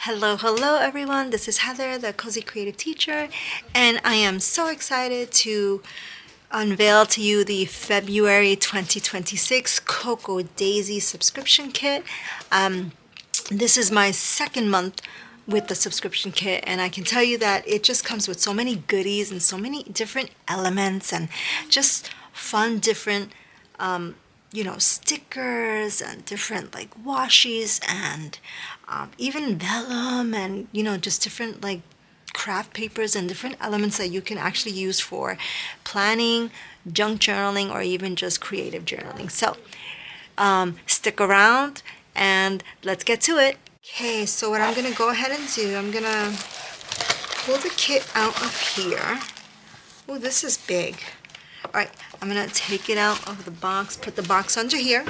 Hello everyone. This is Heather, the Cozy Creative Teacher, and I am so excited to unveil to you the February 2026 Cocoa Daisy subscription kit. This is my second month with the subscription kit, and I can tell you that it just comes with so many goodies and so many different elements and just fun different stickers and different like washies and even vellum and just different like craft papers and different elements that you can actually use for planning, junk journaling, or even just creative journaling. So stick around and let's get to it. Okay, so what I'm gonna go ahead and do, I'm gonna pull the kit out of here. Oh, this is big. All right, I'm gonna take it out of the box, put the box under here.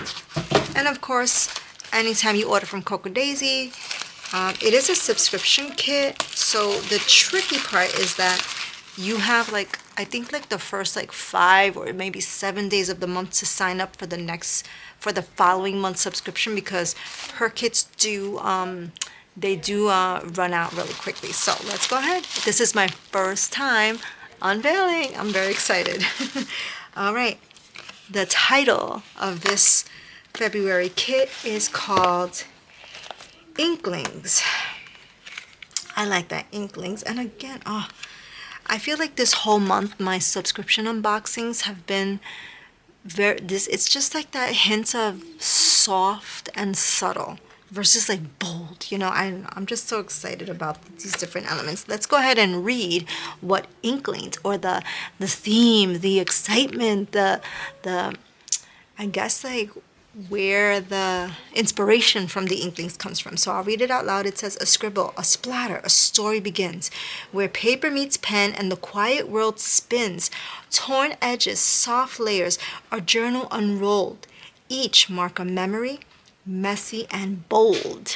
And of course, anytime you order from Cocoa Daisy, it is a subscription kit. So the tricky part is that you have like, I think like the first like 5 or maybe 7 days of the month to sign up for the following month's subscription, because her kits do, they do run out really quickly. So let's go ahead. This is my first time unveiling. I'm very excited. All right. The title of this February kit is called Inklings. I like that, Inklings. And again, I feel like this whole month my subscription unboxings have been it's just like that hint of soft and subtle versus like bold. I'm just so excited about these different elements. Let's go ahead and read what Inklings, or the theme, the excitement, the I guess like where the inspiration from the Inklings comes from. So I'll read it out loud. It says, a scribble, a splatter, a story begins. Where paper meets pen and the quiet world spins. Torn edges, soft layers, a journal unrolled. Each mark a memory, messy and bold.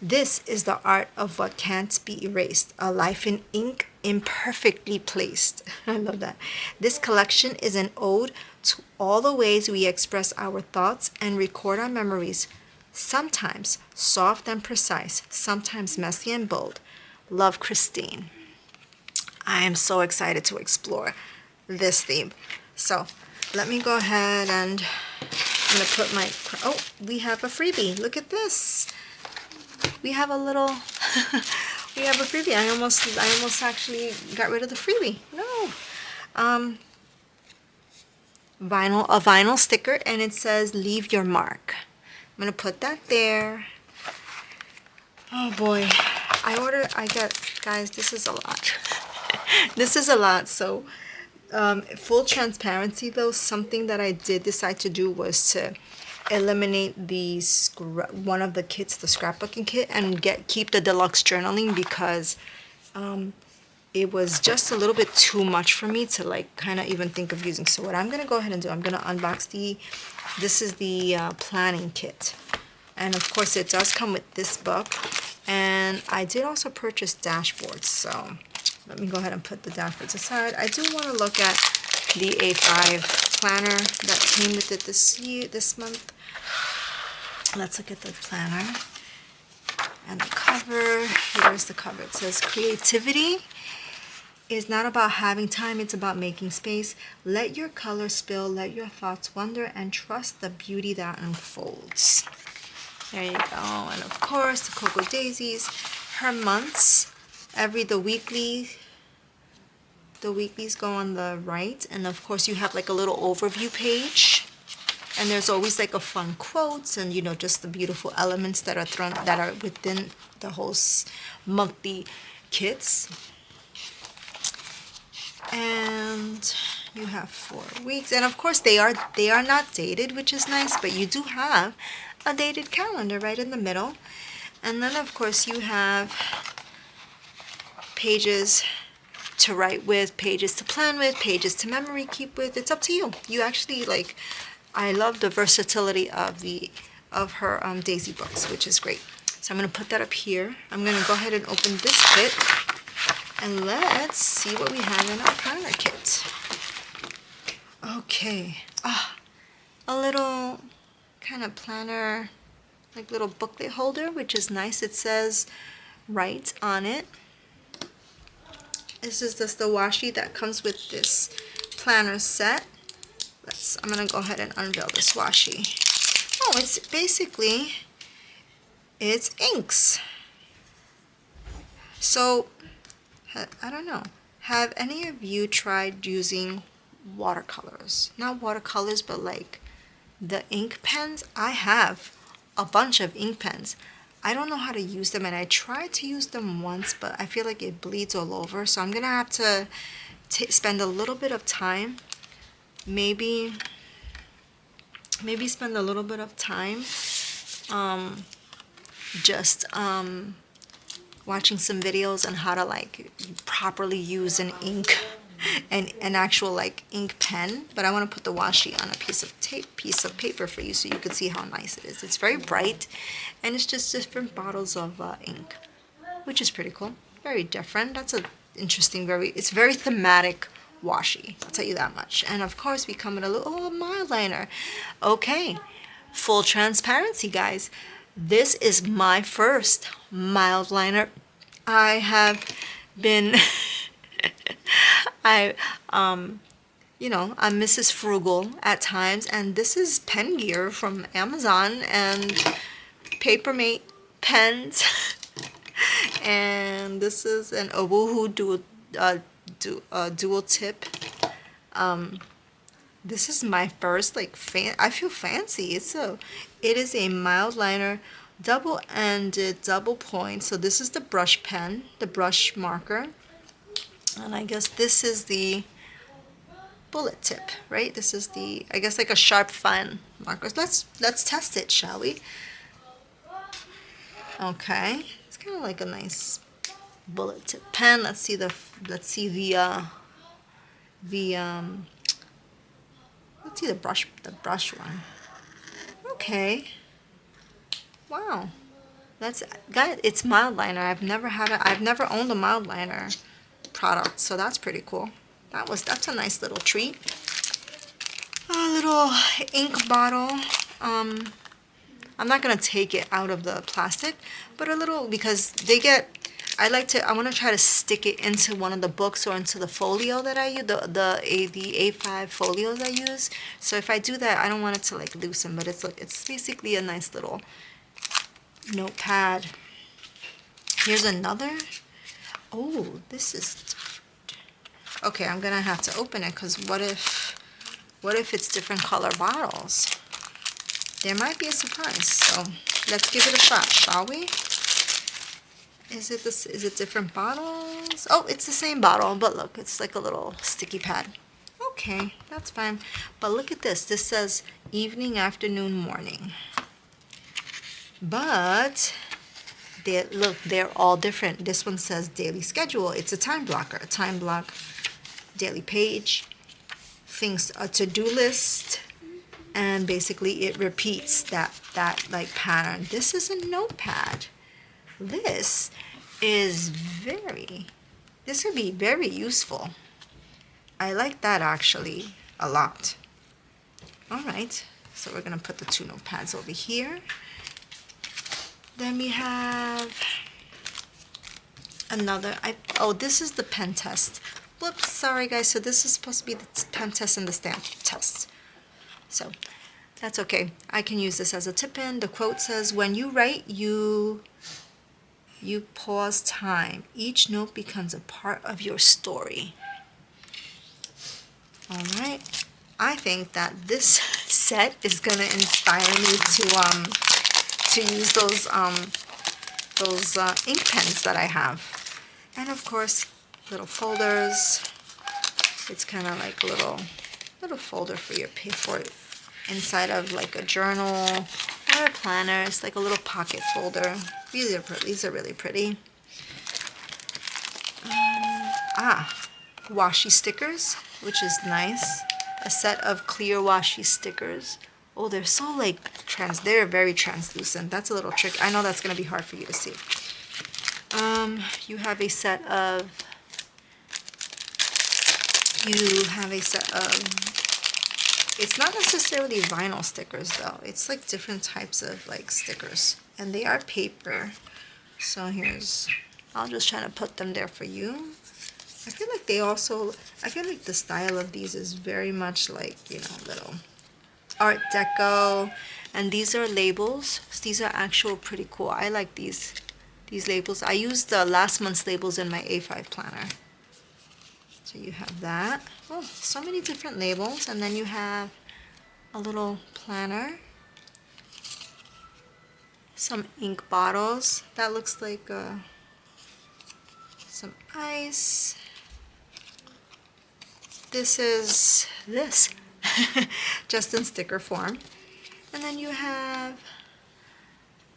This is the art of what can't be erased, a life in ink imperfectly placed. I love that. This collection is an ode to all the ways we express our thoughts and record our memories, sometimes soft and precise, sometimes messy and bold. Love, Christine. I am so excited to explore this theme. So let me go ahead and I'm going to put my, we have a freebie. Look at this. We have a little, we have a freebie. I almost actually got rid of the freebie. No. A vinyl sticker, and it says, leave your mark. I'm going to put that there. Oh boy. Guys, this is a lot. This is a lot. So, full transparency though, something that I did decide to do was to eliminate one of the kits, the scrapbooking kit, and keep the deluxe journaling, because it was just a little bit too much for me to like kind of even think of using. So what I'm gonna go ahead and do, I'm gonna unbox this is the planning kit, and of course it does come with this book, and I did also purchase dashboards. So let me go ahead and put the dashboards aside. I do want to look at the A5 planner that came with it this month. Let's look at the planner and the cover. Here's the cover. It says, creativity is not about having time, it's about making space. Let your color spill, let your thoughts wander, and trust the beauty that unfolds. There you go. And of course, the Cocoa Daisies, her months, the weeklies go on the right, and of course you have like a little overview page. And there's always like a fun quotes and just the beautiful elements that are within the whole monthly kits. And you have 4 weeks, and of course they are not dated, which is nice, but you do have a dated calendar right in the middle. And then of course you have pages to write with, pages to plan with, pages to memory keep with. It's up to you. You actually like, I love the versatility of her Daisy books, which is great. So I'm going to put that up here. I'm going to go ahead and open this kit, and let's see what we have in our planner kit. Okay. A little kind of planner like little booklet holder, which is nice. It says "Write" on it. This is just the washi that comes with this planner set. I'm gonna go ahead and unveil this washi. Oh, it's basically, it's inks. So, I don't know. Have any of you tried using watercolors? Not watercolors, but like the ink pens. I have a bunch of ink pens. I don't know how to use them, and I tried to use them once, but I feel like it bleeds all over. So I'm gonna have to spend a little bit of time, maybe spend a little bit of time just watching some videos on how to like properly use an ink and an actual like ink pen. But I want to put the washi on a piece of paper for you so you can see how nice it is. It's very bright, and it's just different bottles of ink, which is pretty cool. Very different. That's a interesting, it's very thematic washi, I'll tell you that much. And of course we come with a little mild liner. Okay, full transparency, guys. This is my first mild liner. I have been you know, I'm Mrs. Frugal at times, and this is pen gear from Amazon and Papermate pens. And this is an Obuhu dual tip. This is my first like I feel fancy. It is a mild liner, double-ended, double point. So this is the brush pen, the brush marker, and I guess this is the bullet tip, right? This is the, I guess, like a sharp fine marker. Let's test it, shall we? Okay, it's kind of like a nice bullet tip pen. Let's see the brush one. Okay. Wow. Guys, it's mild liner. I've never owned a mild liner product, so that's pretty cool. That's a nice little treat. A little ink bottle. I'm not gonna take it out of the plastic, but a little, because I want to try to stick it into one of the books or into the folio that I use, the A5 folios I use. So if I do that, I don't want it to like loosen, but it's basically a nice little notepad. Here's another. Oh, this is different. Okay, I'm gonna have to open it, because what if it's different color bottles? There might be a surprise. So let's give it a shot, shall we? Is it different bottles? Oh, it's the same bottle, but look, it's like a little sticky pad. Okay, that's fine. But look at this. This says evening, afternoon, morning. But they're all different. This one says daily schedule. It's a time blocker. A time block, daily page, things, a to-do list, and basically it repeats that like pattern. This is a notepad. This would be very useful. I like that actually a lot. All right, so we're gonna put the two notepads over here. Then we have another, this is the pen test. Whoops, sorry guys, so this is supposed to be the pen test and the stamp test. So that's okay. I can use this as a tip-in. The quote says, when you write, you pause time. Each note becomes a part of your story. All right. I think that this set is gonna inspire me to use those ink pens that I have. And of course, little folders. It's kind of like a little folder for your paper inside of like a journal or a planner. It's like a little pocket folder. These are really pretty. Washi stickers, which is nice. A set of clear washi stickers. Oh, they're so like they're very translucent. That's a little trick. I know that's gonna be hard for you to see. You have a set of It's not necessarily vinyl stickers though. It's like different types of like stickers, and they are paper. So I'll just try to put them there for you. I feel like I feel like the style of these is very much like, you know, little Art Deco. And these are labels. These are actual pretty cool. I like these labels. I used last month's labels in my A5 planner. So you have that. Oh, so many different labels. And then you have a little planner. Some ink bottles. That looks like some ice. This is this. Just in sticker form. And then you have,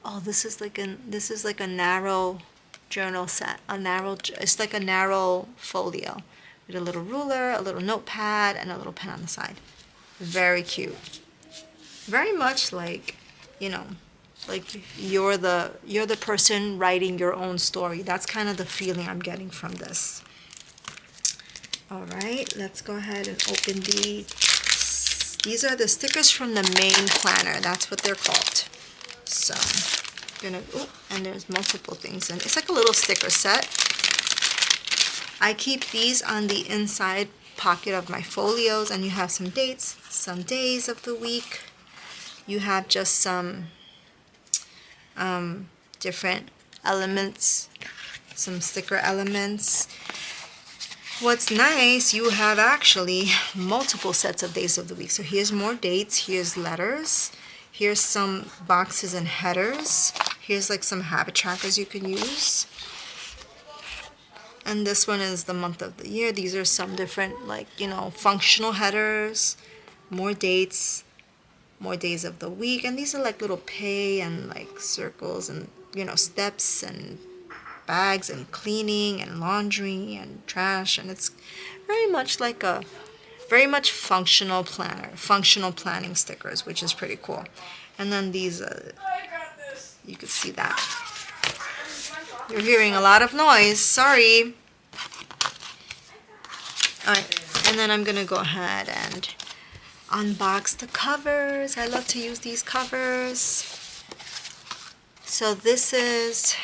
oh, this is like a narrow journal set. It's like a narrow folio with a little ruler, a little notepad, and a little pen on the side. Very cute. Very much like, you know, like you're the person writing your own story. That's kind of the feeling I'm getting from this. All right, let's go ahead and open these are the stickers from the main planner. That's what they're called. So and there's multiple things, and it's like a little sticker set. I keep these on the inside pocket of my folios, and you have some dates, some days of the week. You have just some different elements, some sticker elements. What's nice, you have actually multiple sets of days of the week. So here's more dates, here's letters, here's some boxes and headers, here's like some habit trackers you can use. And this one is the month of the year. These are some different, like, you know, functional headers, more dates, more days of the week. And these are like little pay and like circles and, you know, steps and bags and cleaning and laundry and trash. And it's very much like a very much functional planning stickers, which is pretty cool. And then these you can see that you're hearing a lot of noise, sorry. All right, and then I'm gonna go ahead and unbox the covers. I love to use these covers. So this is,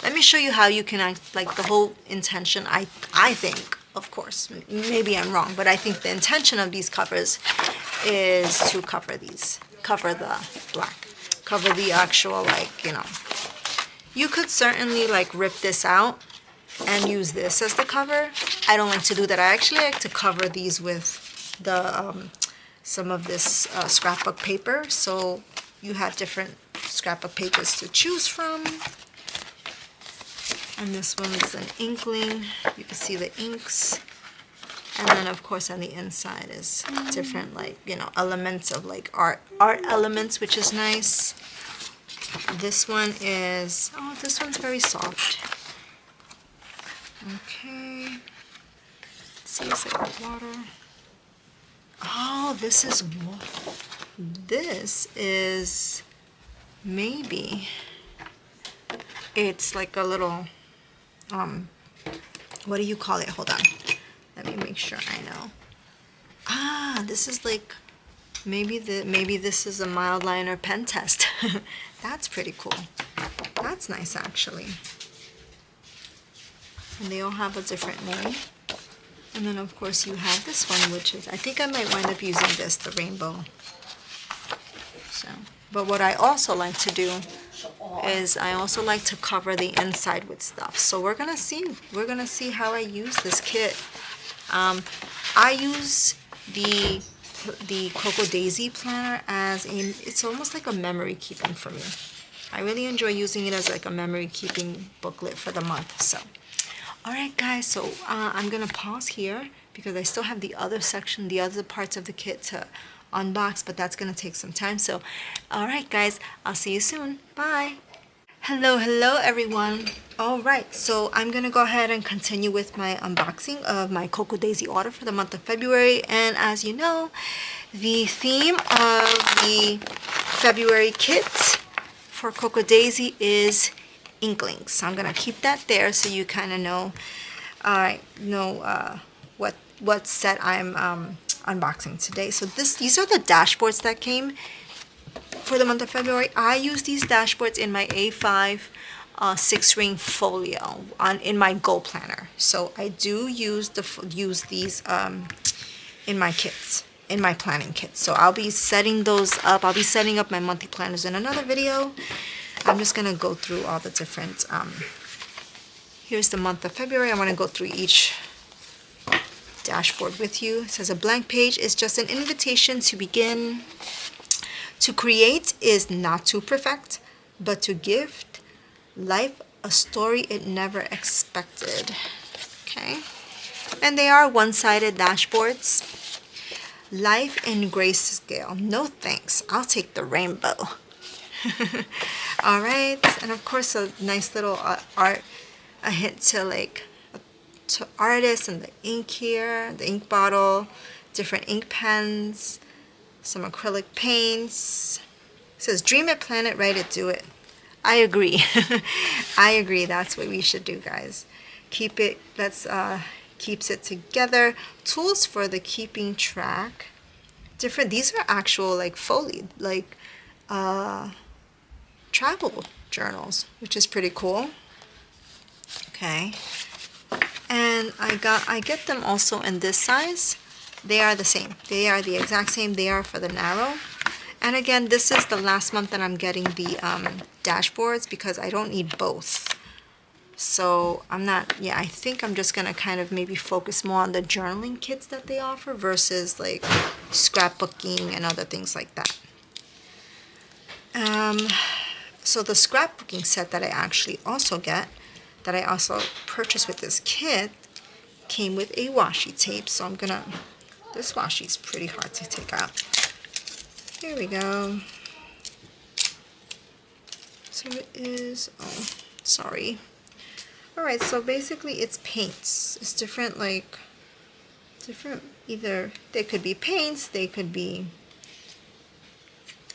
let me show you how you can act, like the whole intention. I think, of course, maybe I'm wrong, but I think the intention of these covers is to cover the black, cover the actual, like, you know. You could certainly like rip this out and use this as the cover. I don't like to do that. I actually like to cover these with the some of this scrapbook paper. So you have different scrapbook pages to choose from. And this one is an Inkling. You can see the inks. And then of course on the inside is different, like, you know, elements of like art elements, which is nice. This one is, oh, this one's very soft. Okay. See, it's like water. Oh, this is maybe, it's like a little, what do you call it? Hold on. Let me make sure I know. Ah, this is like, maybe this is a mild liner pen test. That's pretty cool. That's nice, actually. And they all have a different name. And then of course you have this one, which is, I think I might wind up using this, the rainbow. So, but what I also like to do is I also like to cover the inside with stuff. So we're gonna see how I use this kit. I use the Cocoa Daisy planner as it's almost like a memory keeping for me. I really enjoy using it as like a memory keeping booklet for the month. So, all right, guys. So I'm gonna pause here because I still have the other section, the other parts of the kit to unbox, but that's gonna take some time. So, all right, guys. I'll see you soon. Bye. Hello everyone. All right, so I'm gonna go ahead and continue with my unboxing of my Cocoa Daisy order for the month of February. And as you know, the theme of the February kit for Cocoa Daisy is Inklings. So I'm gonna keep that there so you kind of know, what set I'm unboxing today. So these are the dashboards that came for the month of February. I use these dashboards in my A5 6-ring folio in my goal planner. So I do use these in my kits, in my planning kits. So I'll be setting those up. I'll be setting up my monthly planners in another video. I'm just gonna go through all the different. Here's the month of February. I want to go through each dashboard with you. It says a blank page is just an invitation to begin. To create is not to perfect, but to gift life a story it never expected. Okay. And they are one-sided dashboards. Life in grayscale. No thanks. I'll take the rainbow. All right. And of course, a nice little art, a hint to artists and the ink here, the ink bottle, different ink pens, some acrylic paints. It says, dream it, plan it, write it, do it. I agree. I agree. That's what we should do, guys. Keep it. Keeps it together. Tools for the keeping track. These are actual travel journals, which is pretty cool. Okay. And I get them also in this size. They are the same. They are the exact same. They are for the narrow. And again, this is the last month that I'm getting the dashboards because I don't need both. So I think I'm just gonna kind of maybe focus more on the journaling kits that they offer versus like scrapbooking and other things like that. So the scrapbooking set that I actually also purchased with this kit came with a washi tape. So this washi is pretty hard to take out. Here we go. So it is, sorry. All right, so basically it's paints. It's different, either they could be paints, they could be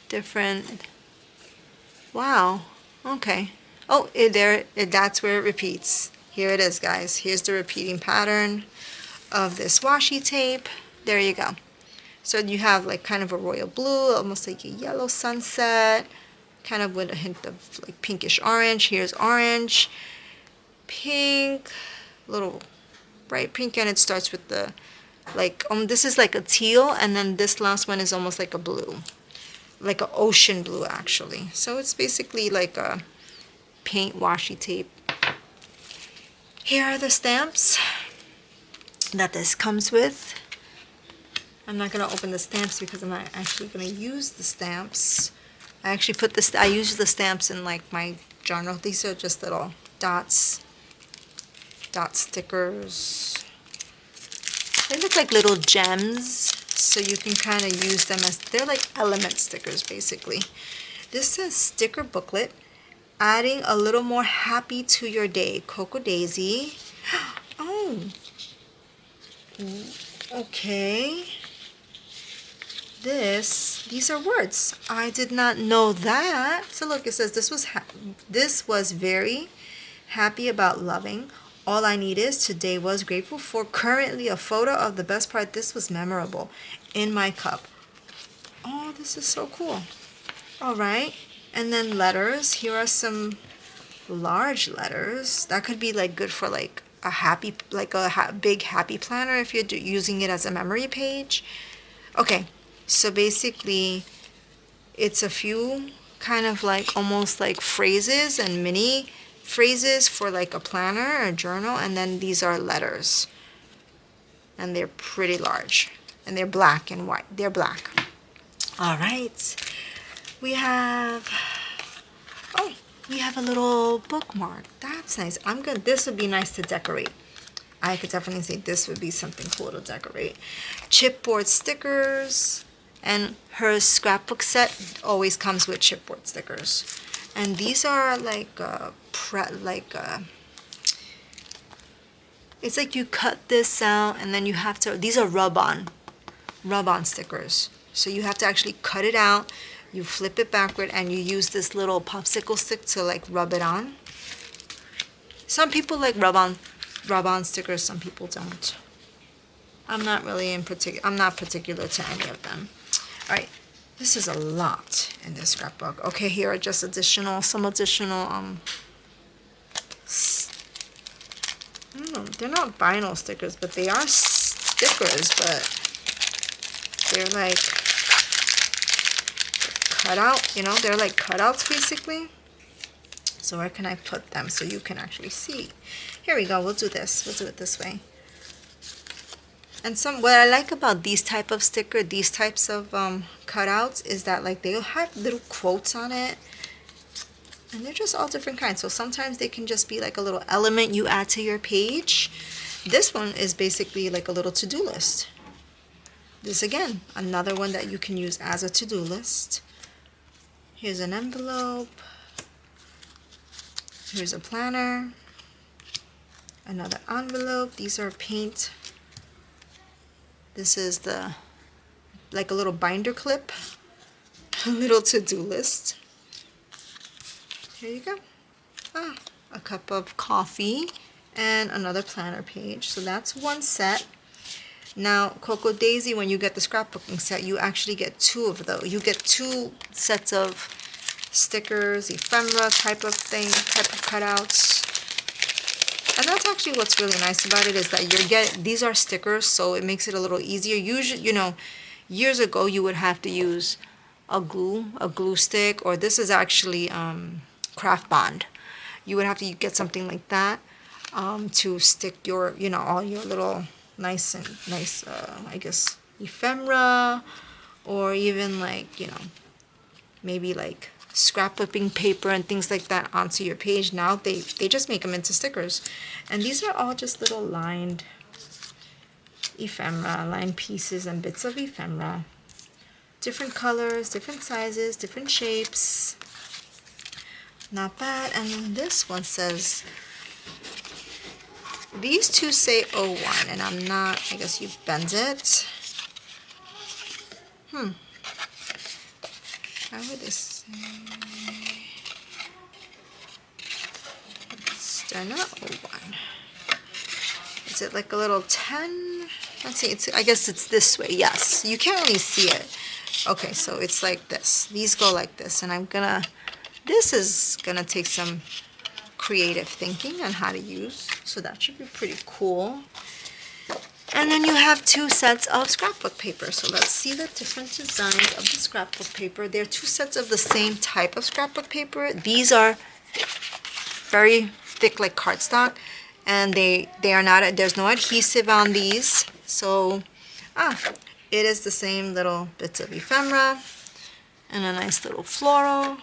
different. Wow, okay. Oh, that's where it repeats. Here it is, guys. Here's the repeating pattern of this washi tape. There you go. So you have like kind of a royal blue, almost like a yellow sunset, kind of with a hint of like pinkish orange. Here's orange. Pink, little bright pink, and it starts with the this is like a teal, and then this last one is almost like a blue, like an ocean blue actually. So it's basically like a paint washi tape. Here are the stamps that this comes with. I'm not gonna open the stamps because I'm not actually gonna use the stamps. I use the stamps in like my journal. These are just little dot stickers. They look like little gems, so you can kind of use them they're like element stickers basically. This says sticker booklet, adding a little more happy to your day. Cocoa Daisy. Oh, okay. These are words. I did not know that. So look, it says this was very happy about loving. All I need is today was grateful for currently a photo of the best part. This was memorable in my cup. Oh, this is so cool. All right. And then letters. Here are some large letters. That could be like good for like a big happy planner if you're using it as a memory page. Okay. So basically it's a few kind of like almost like phrases and mini phrases for like a planner or a journal, and then these are letters, and they're pretty large, and they're black and white. They're black. All right, we have a little bookmark. That's nice. This would be nice to decorate. I could definitely say this would be something cool to decorate. Chipboard stickers, and her scrapbook set always comes with chipboard stickers. And these are it's like you cut this out and then you have to, these are rub-on stickers. So you have to actually cut it out, you flip it backward, and you use this little popsicle stick to like rub it on. Some people like rub-on stickers, some people don't. I'm not really I'm not particular to any of them. All right, this is a lot in this scrapbook. Okay, here are just some additional, I don't know, they're not vinyl stickers, but they are stickers, but they're like cut out, you know, they're like cutouts basically. So where can I put them so you can actually see? Here we go, we'll do this. We'll do it this way. And what I like about these type of sticker, these types of cutouts, is that like they'll have little quotes on it. And they're just all different kinds. So sometimes they can just be like a little element you add to your page. This one is basically like a little to-do list. This again, another one that you can use as a to-do list. Here's an envelope. Here's a planner. Another envelope. These are paint. This is like a little binder clip. A little to-do list. Here you go. A cup of coffee and another planner page. So that's one set. Now, Coco Daisy, when you get the scrapbooking set, you actually get two of those. You get two sets of stickers, ephemera type of cutouts. And that's actually what's really nice about it, is that these are stickers, so it makes it a little easier. Usually, you know, years ago you would have to use a glue stick, or this is actually craft bond. You would have to get something like that to stick your, you know, all your little nice I guess ephemera, or even like, you know, maybe like scrapbooking paper and things like that onto your page. Now they just make them into stickers, and these are all just little lined ephemera, lined pieces and bits of ephemera, different colors, different sizes, different shapes. Not bad. And then this one says, these two say 01, and I'm not, I guess you bend it. How would this say? They're not 01. Is it like a little 10? Let's see, I guess it's this way. Yes, you can't really see it. Okay, so it's like this. These go like this, and this is gonna take some creative thinking on how to use, so that should be pretty cool. And then you have two sets of scrapbook paper. So let's see the different designs of the scrapbook paper. There are two sets of the same type of scrapbook paper. These are very thick, like cardstock, and they are not, there's no adhesive on these. So it is the same little bits of ephemera and a nice little floral.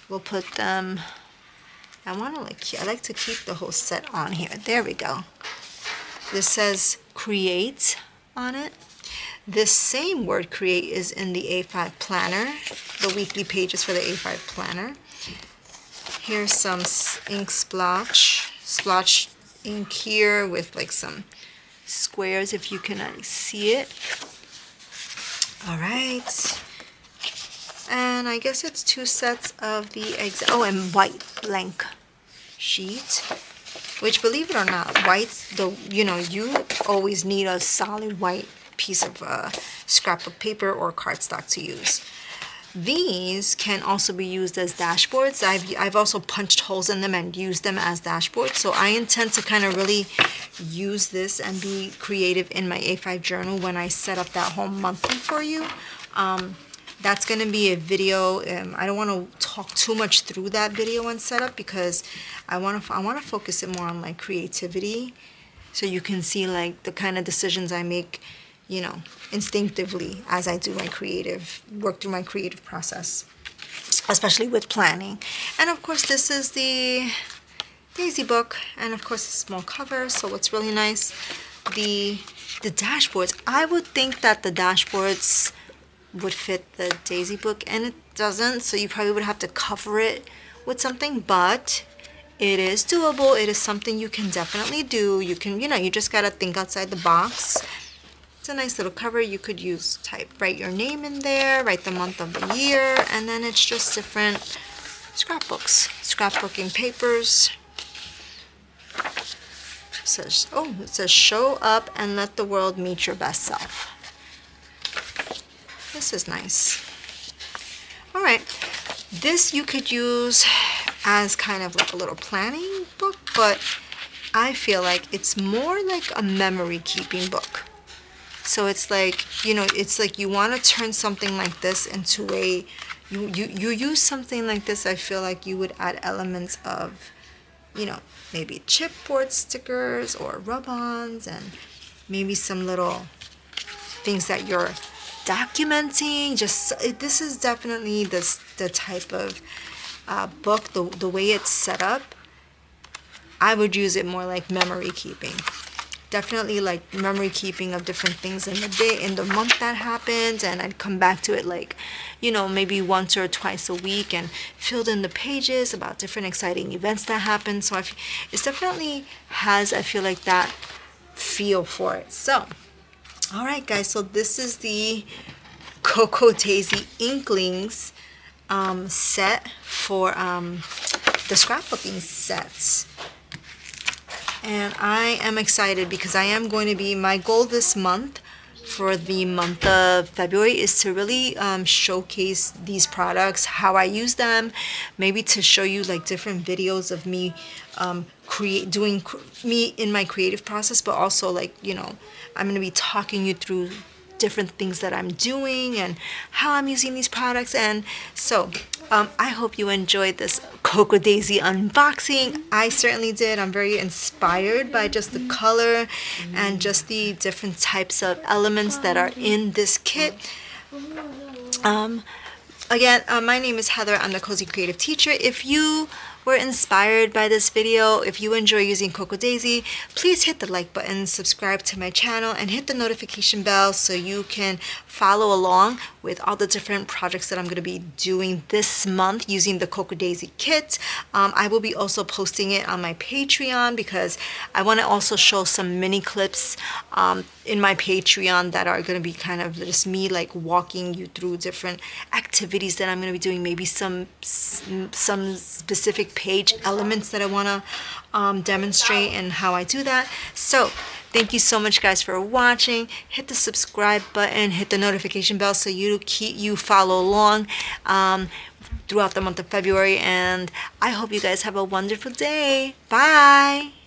We'll put them, I like to keep the whole set on here. There we go. This says create on it. This same word create is in the A5 planner, the weekly pages for the A5 planner. Here's some ink splotch ink here with like some squares, if you can see it. All right. And I guess it's two sets of the and white blank sheet, which, believe it or not, white, though, you know, you always need a solid white piece of scrapbook paper or cardstock to use. These can also be used as dashboards. I've also punched holes in them and used them as dashboards. So I intend to kind of really use this and be creative in my A5 journal when I set up that whole monthly for you. That's going to be a video. I don't want to talk too much through that video and setup, because I want to focus it more on like creativity, so you can see like the kind of decisions I make, you know, instinctively as I do work through my creative process, especially with planning. And of course, this is the Daisy book, and of course, a small cover. So what's really nice, the dashboards. I would think that the dashboards would fit the Daisy book, and it doesn't, so you probably would have to cover it with something, but it is doable. It is something you can definitely do. You can, you know, you just gotta think outside the box. It's a nice little cover. You could write your name in there, write the month of the year, and then it's just different scrapbooking papers. it says show up and let the world meet your best self. This is nice. All right, this you could use as kind of like a little planning book, but I feel like it's more like a memory keeping book. So it's like, it's like you want to turn something like this into you use something like this, I feel like you would add elements of, maybe chipboard stickers or rub-ons and maybe some little things that you're documenting. This is definitely the type of book, the way it's set up. I would use it more like memory keeping. Definitely like memory keeping of different things in the day, in the month that happened, and I'd come back to it like, maybe once or twice a week and filled in the pages about different exciting events that happened. So it definitely has, I feel like, that feel for it. So, all right, guys. So this is the Cocoa Daisy Inklings set for the scrapbooking sets. And I am excited because my goal this month for the month of February is to really showcase these products, how I use them, maybe to show you like different videos of me doing me in my creative process, but also like, I'm going to be talking you through different things that I'm doing and how I'm using these products. And so I hope you enjoyed this Cocoa Daisy unboxing. I certainly did. I'm very inspired by just the color and just the different types of elements that are in this kit. Again, my name is Heather. I'm the Cozy Creative Teacher. If you were inspired by this video, if you enjoy using Cocoa Daisy, please hit the like button, subscribe to my channel, and hit the notification bell so you can follow along with all the different projects that I'm going to be doing this month using the Cocoa Daisy kit. I will be also posting it on my Patreon because I want to also show some mini clips in my Patreon that are going to be kind of just me like walking you through different activities that I'm going to be doing, maybe some specific page elements that I want to demonstrate and how I do that. So thank you so much, guys, for watching. Hit the subscribe button, hit the notification bell so you follow along throughout the month of February, and I hope you guys have a wonderful day. Bye.